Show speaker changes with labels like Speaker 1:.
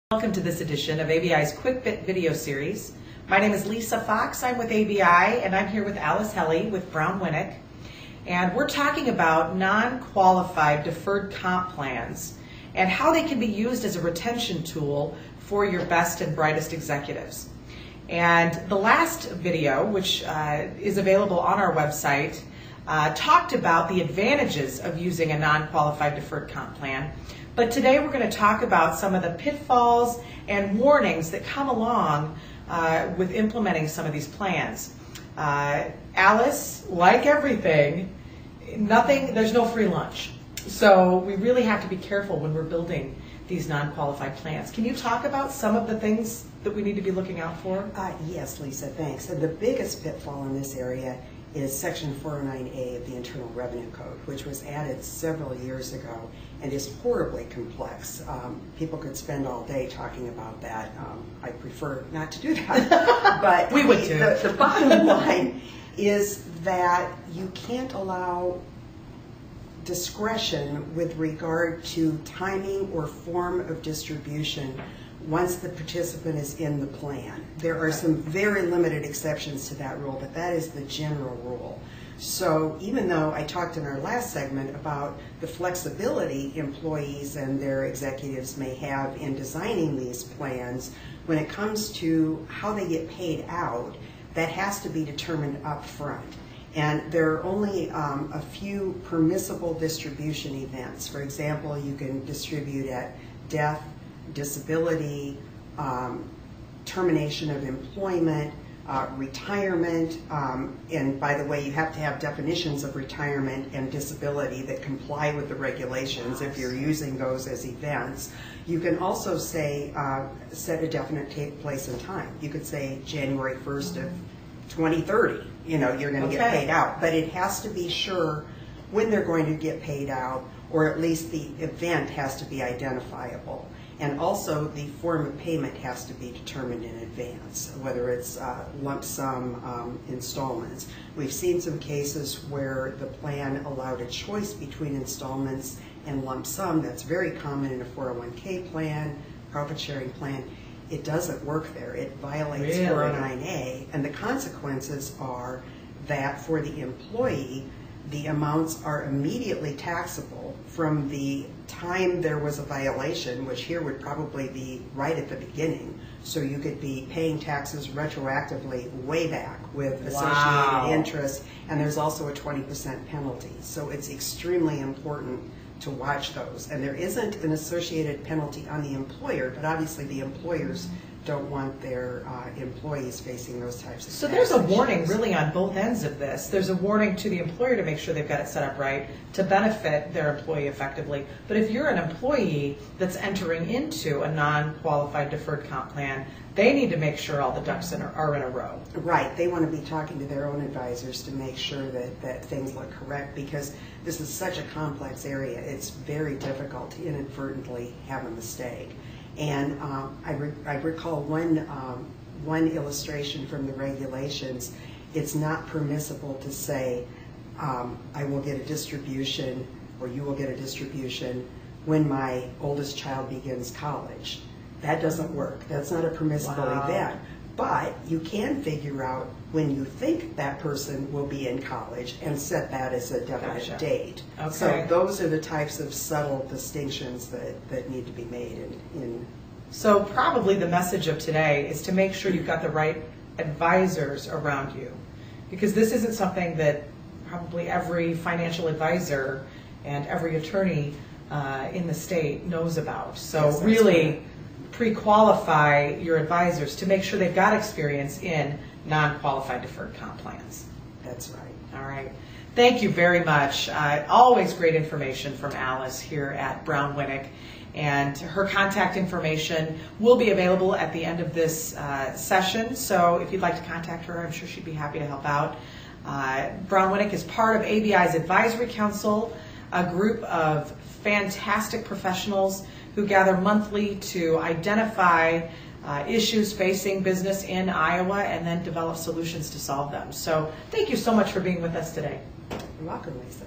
Speaker 1: Welcome to this edition of ABI's Quick Bit video series. My name is Lisa Fox. I'm with ABI, and I'm here with Alice Helly with Brown Winnick. And we're talking about non-qualified deferred comp plans and how they can be used as a retention tool for your best and brightest executives. And the last video, which is available on our website, talked about the advantages of using a non-qualified deferred comp plan. But today we're going to talk about some of the pitfalls and warnings that come along with implementing some of these plans. Alice, like everything, there's no free lunch. So we really have to be careful when we're building these non-qualified plans. Can you talk about some of the things that we need to be looking out for?
Speaker 2: Yes, Lisa, thanks. And the biggest pitfall in this area is Section 409A of the Internal Revenue Code, which was added several years ago and is horribly complex. People could spend all day talking about that. I prefer not to do that. But
Speaker 1: we would too.
Speaker 2: The bottom line is that you can't allow discretion with regard to timing or form of distribution once the participant is in the plan. There are some very limited exceptions to that rule, but that is the general rule. So even though I talked in our last segment about the flexibility employees and their executives may have in designing these plans, when it comes to how they get paid out, that has to be determined up front. And there are only a few permissible distribution events. For example, you can distribute at death, disability, termination of employment, retirement, and by the way, you have to have definitions of retirement and disability that comply with the regulations if you're using those as events. You can also say, set a definite place and time. You could say January 1st of 2030, you're going to get paid out. But it has to be sure when they're going to get paid out, or at least the event has to be identifiable. And also the form of payment has to be determined in advance, whether it's lump sum installments. We've seen some cases where the plan allowed a choice between installments and lump sum. That's very common in a 401k plan, profit sharing plan. It doesn't work there. It violates 409A, and the consequences are that for the employee, the amounts are immediately taxable from the time there was a violation, which here would probably be right at the beginning. So you could be paying taxes retroactively way back with associated interest, and there's also a 20% penalty. So it's extremely important to watch those. And there isn't an associated penalty on the employer, but obviously the employers don't want their employees facing those types of
Speaker 1: So there's a warning really on both ends of this. There's a warning to the employer to make sure they've got it set up right to benefit their employee effectively. But if you're an employee that's entering into a non-qualified deferred comp plan, they need to make sure all the ducks are in a row.
Speaker 2: Right. They want to be talking to their own advisors to make sure that things look correct, because this is such a complex area. It's very difficult to inadvertently have a mistake. And I recall one illustration from the regulations. It's not permissible to say, I will get a distribution, or you will get a distribution when my oldest child begins college. That doesn't work. That's not a permissible event. But you can figure out when you think that person will be in college and set that as a definite date. Okay. So those are the types of subtle distinctions that need to be made in.
Speaker 1: So probably the message of today is to make sure you've got the right advisors around you, because this isn't something that probably every financial advisor and every attorney in the state knows about. So yes, really pre-qualify your advisors to make sure they've got experience in non-qualified deferred comp plans.
Speaker 2: That's right.
Speaker 1: All right. Thank you very much. Always great information from Alice here at Brown Winnick. And her contact information will be available at the end of this session. So if you'd like to contact her, I'm sure she'd be happy to help out. Brown Winnick is part of ABI's Advisory Council, a group of fantastic professionals who gather monthly to identify issues facing business in Iowa and then develop solutions to solve them. So thank you so much for being with us today.
Speaker 2: You're welcome, Lisa.